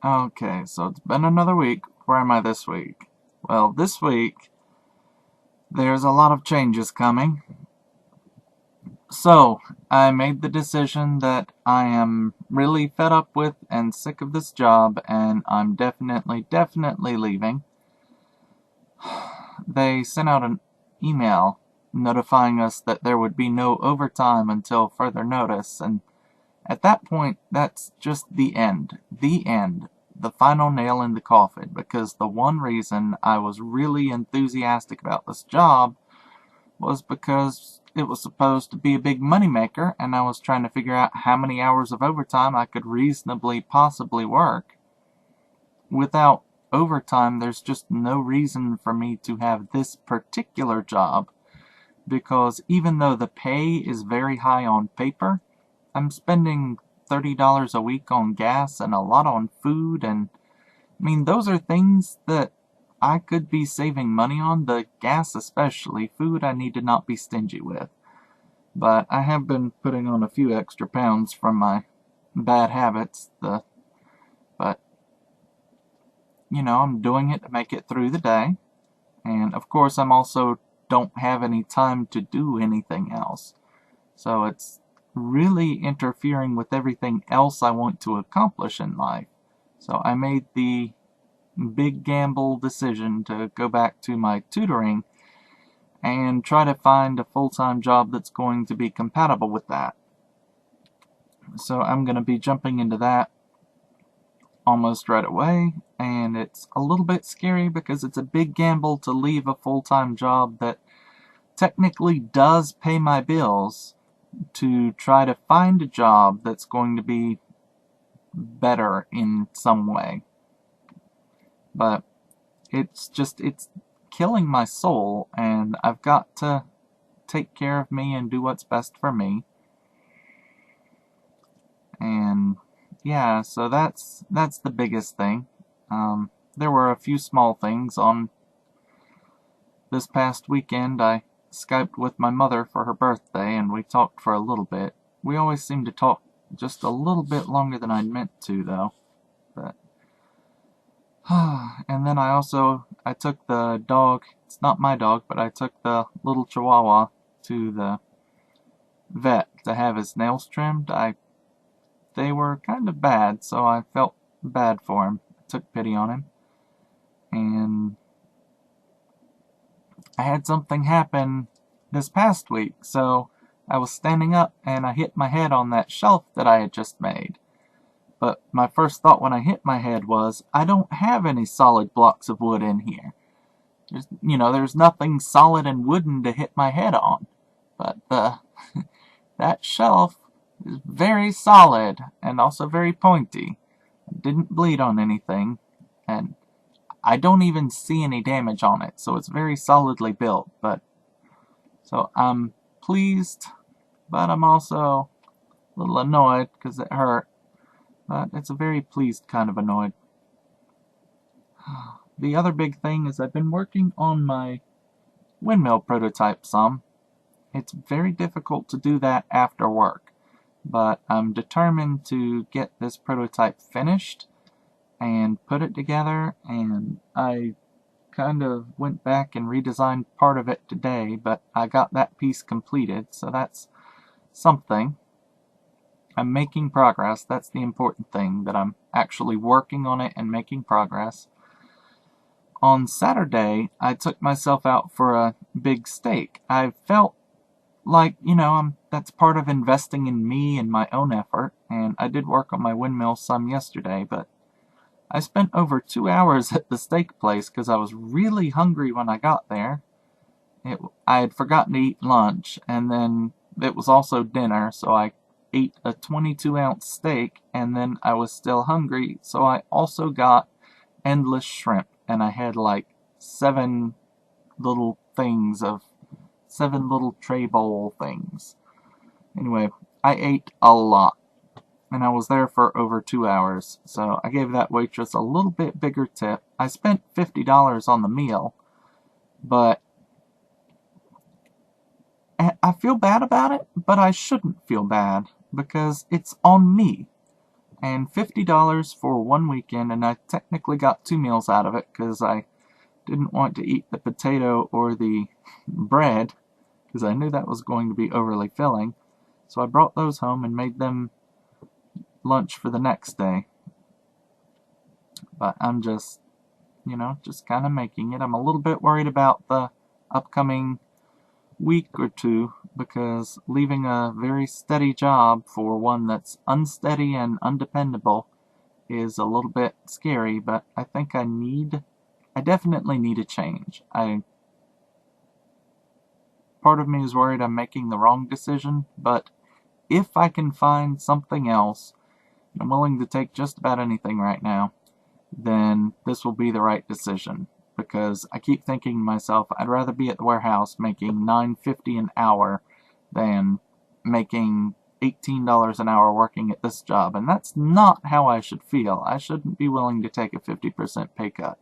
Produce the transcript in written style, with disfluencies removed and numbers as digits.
Okay, so it's been another week. Where am I this week? Well, this week, there's a lot of changes coming. So, I made the decision that I am really fed up with and sick of this job, and I'm definitely leaving. They sent out an email notifying us that there would be no overtime until further notice, and at that point, that's just the end. The end. The final nail in the coffin, because the one reason I was really enthusiastic about this job was because it was supposed to be a big moneymaker, and I was trying to figure out how many hours of overtime I could reasonably possibly work. Without overtime, there's just no reason for me to have this particular job, because even though the pay is very high on paper, I'm spending $30 a week on gas and a lot on food, and I mean, those are things that I could be saving money on, the gas especially. Food I need to not be stingy with. But I have been putting on a few extra pounds from my bad habits, but I'm doing it to make it through the day. And of course, I'm also don't have any time to do anything else. So it's really interfering with everything else I want to accomplish in life. So I made the big gamble decision to go back to my tutoring and try to find a full-time job that's going to be compatible with that. So I'm going to be jumping into that almost right away, and it's a little bit scary because it's a big gamble to leave a full-time job that technically does pay my bills to try to find a job that's going to be better in some way. But it's killing my soul, and I've got to take care of me and do what's best for me. And yeah, so that's the biggest thing. There were a few small things on this past weekend. I Skyped with my mother for her birthday, and we talked for a little bit. We always seem to talk just a little bit longer than I'd meant to, though. But and then I took the dog. It's not my dog, but I took the little Chihuahua to the vet to have his nails trimmed. They were kind of bad, so I felt bad for him. I took pity on him, and I had something happen this past week. So I was standing up and I hit my head on that shelf that I had just made. But my first thought when I hit my head was, I don't have any solid blocks of wood in here. There's nothing solid and wooden to hit my head on. But that shelf is very solid and also very pointy. It didn't bleed on anything, and I don't even see any damage on it, so it's very solidly built. So I'm pleased, but I'm also a little annoyed because it hurt. But it's a very pleased kind of annoyed. The other big thing is I've been working on my windmill prototype some. It's very difficult to do that after work, but I'm determined to get this prototype finished and put it together, and I kind of went back and redesigned part of it today, but I got that piece completed, so that's something. I'm making progress. That's the important thing, that I'm actually working on it and making progress. On Saturday, I took myself out for a big steak. I felt like, that's part of investing in me and my own effort, and I did work on my windmill some yesterday, but I spent over 2 hours at the steak place because I was really hungry when I got there. I had forgotten to eat lunch, and then it was also dinner, so I ate a 22-ounce steak, and then I was still hungry, so I also got endless shrimp, and I had like 7 little things of 7 little tray bowl things. Anyway, I ate a lot, and I was there for over 2 hours, so I gave that waitress a little bit bigger tip. I spent $50 on the meal, but I feel bad about it, but I shouldn't feel bad, because it's on me. and $50 for one weekend, and I technically got 2 meals out of it because I didn't want to eat the potato or the bread because I knew that was going to be overly filling. So I brought those home and made them lunch for the next day. But I'm just, just kind of making it. I'm a little bit worried about the upcoming week or two because leaving a very steady job for one that's unsteady and undependable is a little bit scary, but I think I definitely need a change. Part of me is worried I'm making the wrong decision, but if I can find something else, I'm willing to take just about anything right now, then this will be the right decision. Because I keep thinking to myself, I'd rather be at the warehouse making $9.50 an hour than making $18 an hour working at this job. And that's not how I should feel. I shouldn't be willing to take a 50% pay cut.